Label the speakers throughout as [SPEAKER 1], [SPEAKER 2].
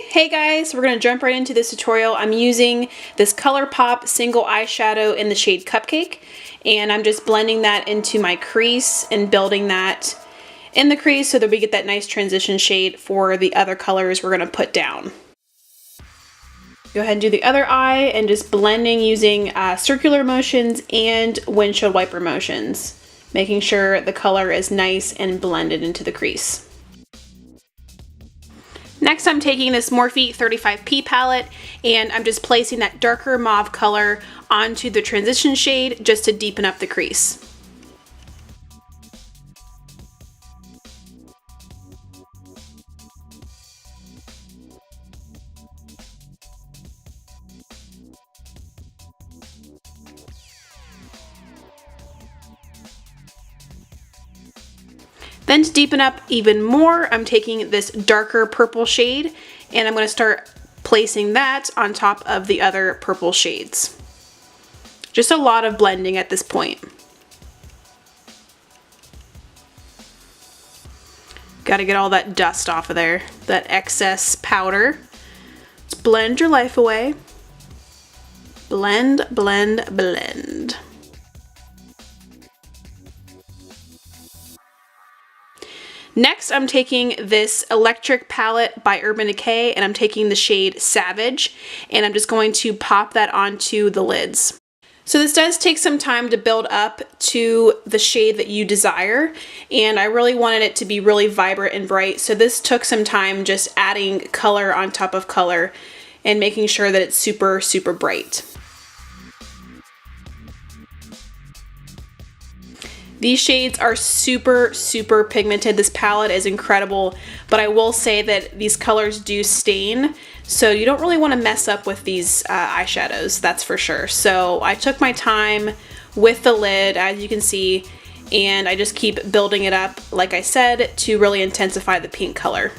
[SPEAKER 1] Hey guys, we're going to jump right into this tutorial. I'm using this ColourPop single eyeshadow in the shade Cupcake, and I'm just blending that into my crease and building that in the crease so that we get that nice transition shade for the other colors we're going to put down. Go ahead and do the other eye and just blending using circular motions and windshield wiper motions, making sure the color is nice and blended into the crease. Next, I'm taking this Morphe 35P palette and I'm just placing that darker mauve color onto the transition shade just to deepen up the crease. Then to deepen up even more, I'm taking this darker purple shade and I'm going to start placing that on top of the other purple shades. Just a lot of blending at this point. Got to get all that dust off of there, that excess powder. Let's blend your life away. Blend, blend, blend. Next, I'm taking this Electric palette by Urban Decay and I'm taking the shade Savage and I'm just going to pop that onto the lids. So this does take some time to build up to the shade that you desire, and I really wanted it to be really vibrant and bright, so this took some time just adding color on top of color and making sure that it's super, super bright. These shades are super, super pigmented. This palette is incredible, but I will say that these colors do stain, so you don't really want to mess up with these eyeshadows, that's for sure. So I took my time with the lid, as you can see, and I just keep building it up, like I said, to really intensify the pink color.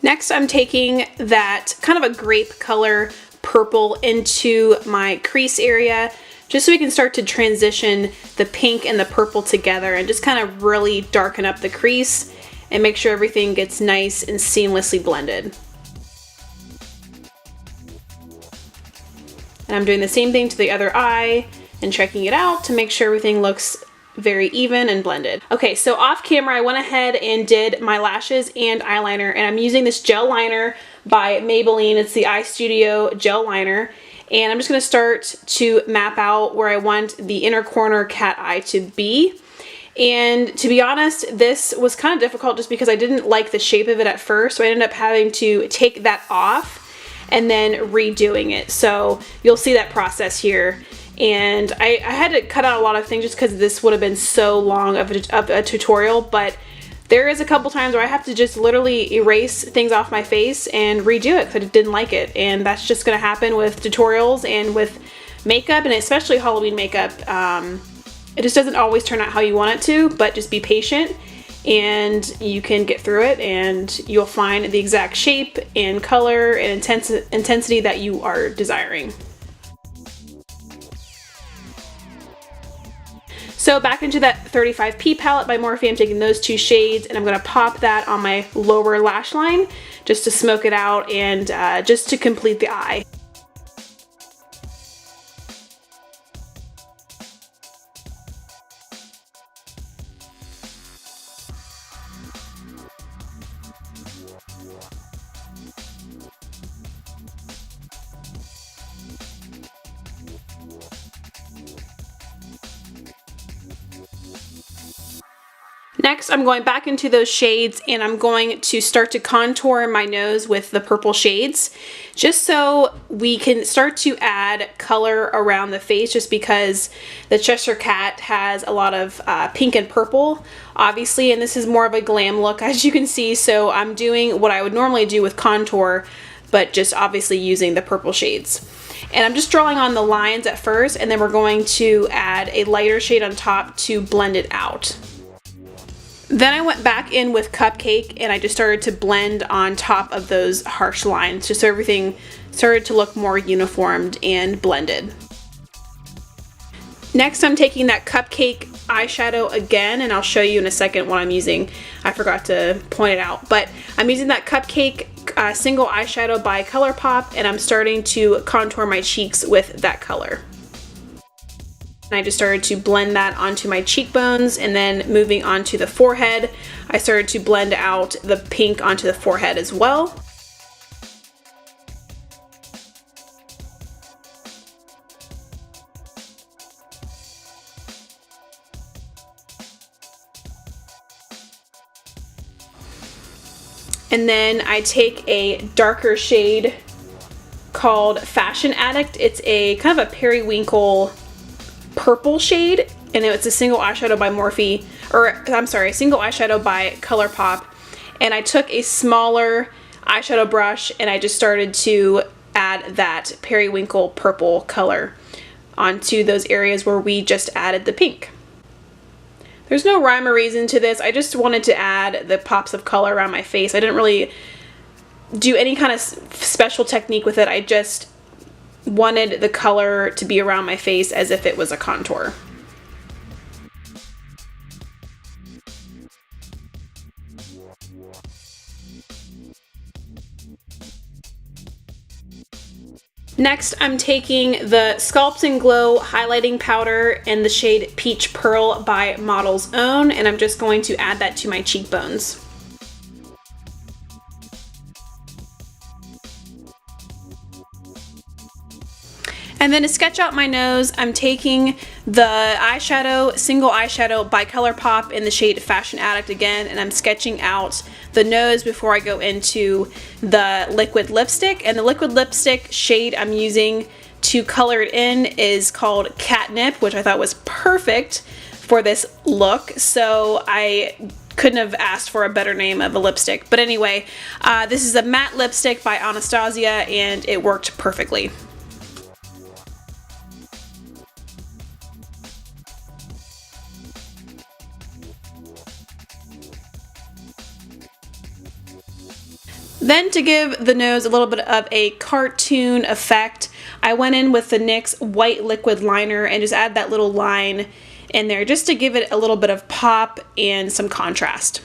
[SPEAKER 1] Next, I'm taking that kind of a grape color purple into my crease area, just so we can start to transition the pink and the purple together and just kind of really darken up the crease and make sure everything gets nice and seamlessly blended. And I'm doing the same thing to the other eye and checking it out to make sure everything looks very even and blended. Okay, so off camera I went ahead and did my lashes and eyeliner, and I'm using this gel liner by Maybelline. It's the Eye Studio gel liner, and I'm just going to start to map out where I want the inner corner cat eye to be. And to be honest, this was kind of difficult just because I didn't like the shape of it at first, so I ended up having to take that off and then redoing it. So you'll see that process here. And I had to cut out a lot of things just because this would have been so long of a tutorial, but there is a couple times where I have to just literally erase things off my face and redo it because I didn't like it. And that's just going to happen with tutorials and with makeup, and especially Halloween makeup. It just doesn't always turn out how you want it to, but just be patient and you can get through it and you'll find the exact shape and color and intensity that you are desiring. So back into that 35P palette by Morphe, I'm taking those two shades and I'm going to pop that on my lower lash line just to smoke it out and just to complete the eye. Next, I'm going back into those shades and I'm going to start to contour my nose with the purple shades, just so we can start to add color around the face, just because the Cheshire Cat has a lot of pink and purple, obviously, and this is more of a glam look, as you can see, so I'm doing what I would normally do with contour, but just obviously using the purple shades. And I'm just drawing on the lines at first, and then we're going to add a lighter shade on top to blend it out. Then I went back in with Cupcake and I just started to blend on top of those harsh lines, just so everything started to look more uniformed and blended. Next, I'm taking that Cupcake eyeshadow again, and I'll show you in a second what I'm using. I forgot to point it out, but I'm using that Cupcake single eyeshadow by ColourPop, and I'm starting to contour my cheeks with that color. And I just started to blend that onto my cheekbones, and then moving on to the forehead, I started to blend out the pink onto the forehead as well. And then I take a darker shade called Fashion Addict. It's a kind of a periwinkle purple shade, and it's a single eyeshadow by single eyeshadow by ColourPop. And I took a smaller eyeshadow brush and I just started to add that periwinkle purple color onto those areas where we just added the pink. There's no rhyme or reason to this. I just wanted to add the pops of color around my face. I didn't really do any kind of special technique with it. I just wanted the color to be around my face as if it was a contour. Next, I'm taking the Sculpt and Glow highlighting powder in the shade Peach Pearl by Model's Own, and I'm just going to add that to my cheekbones. And then to sketch out my nose, I'm taking the eyeshadow, single eyeshadow by ColourPop in the shade Fashion Addict again, and I'm sketching out the nose before I go into the liquid lipstick. And the liquid lipstick shade I'm using to color it in is called Catnip, which I thought was perfect for this look. So I couldn't have asked for a better name of a lipstick. But anyway, this is a matte lipstick by Anastasia, and it worked perfectly. Then to give the nose a little bit of a cartoon effect, I went in with the NYX white liquid liner and just add that little line in there just to give it a little bit of pop and some contrast.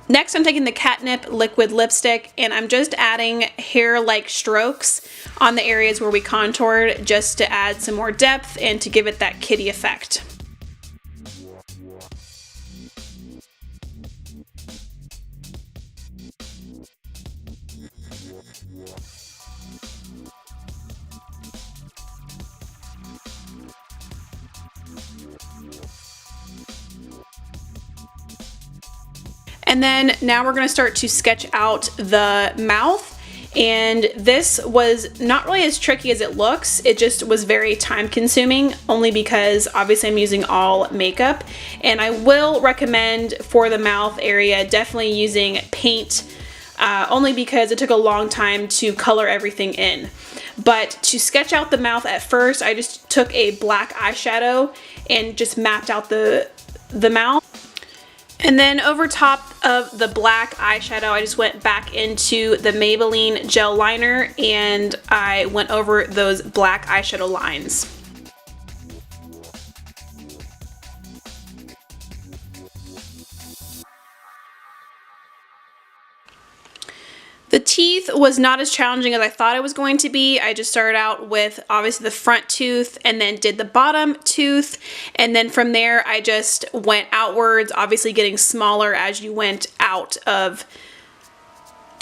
[SPEAKER 1] Next, I'm taking the Catnip liquid lipstick and I'm just adding hair-like strokes on the areas where we contoured, just to add some more depth and to give it that kitty effect. And then now we're going to start to sketch out the mouth. And this was not really as tricky as it looks. It just was very time consuming, only because obviously I'm using all makeup. And I will recommend for the mouth area definitely using paint, only because it took a long time to color everything in. But to sketch out the mouth at first, I just took a black eyeshadow and just mapped out the mouth. And then over top of the black eyeshadow, I just went back into the Maybelline gel liner and I went over those black eyeshadow lines. The teeth was not as challenging as I thought it was going to be. I just started out with obviously the front tooth and then did the bottom tooth. And then from there, I just went outwards, obviously getting smaller as you went out of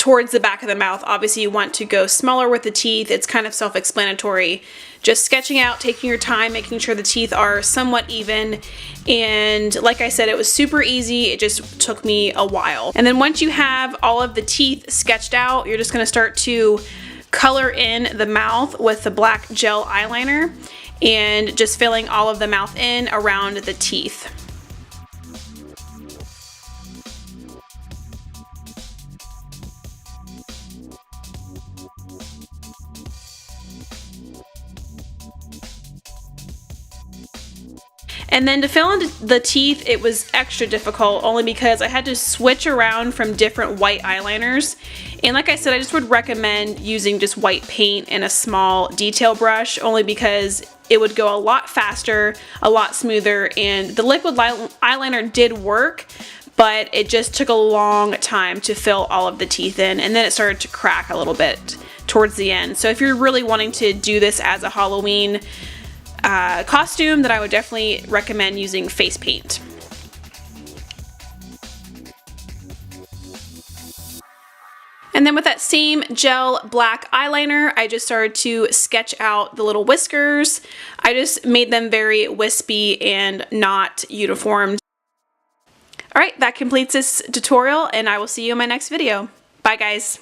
[SPEAKER 1] towards the back of the mouth. Obviously you want to go smaller with the teeth. It's kind of self-explanatory. Just sketching out, taking your time, making sure the teeth are somewhat even. And like I said, it was super easy. It just took me a while. And then once you have all of the teeth sketched out, you're just gonna start to color in the mouth with the black gel eyeliner and just filling all of the mouth in around the teeth. And then to fill in the teeth, it was extra difficult only because I had to switch around from different white eyeliners. And like I said, I just would recommend using just white paint and a small detail brush only because it would go a lot faster, a lot smoother, and the liquid eyeliner did work, but it just took a long time to fill all of the teeth in, and then it started to crack a little bit towards the end. So if you're really wanting to do this as a Halloween costume, then I would definitely recommend using face paint. And then with that same gel black eyeliner, I just started to sketch out the little whiskers. I just made them very wispy and not uniform. Alright, that completes this tutorial, and I will see you in my next video. Bye guys!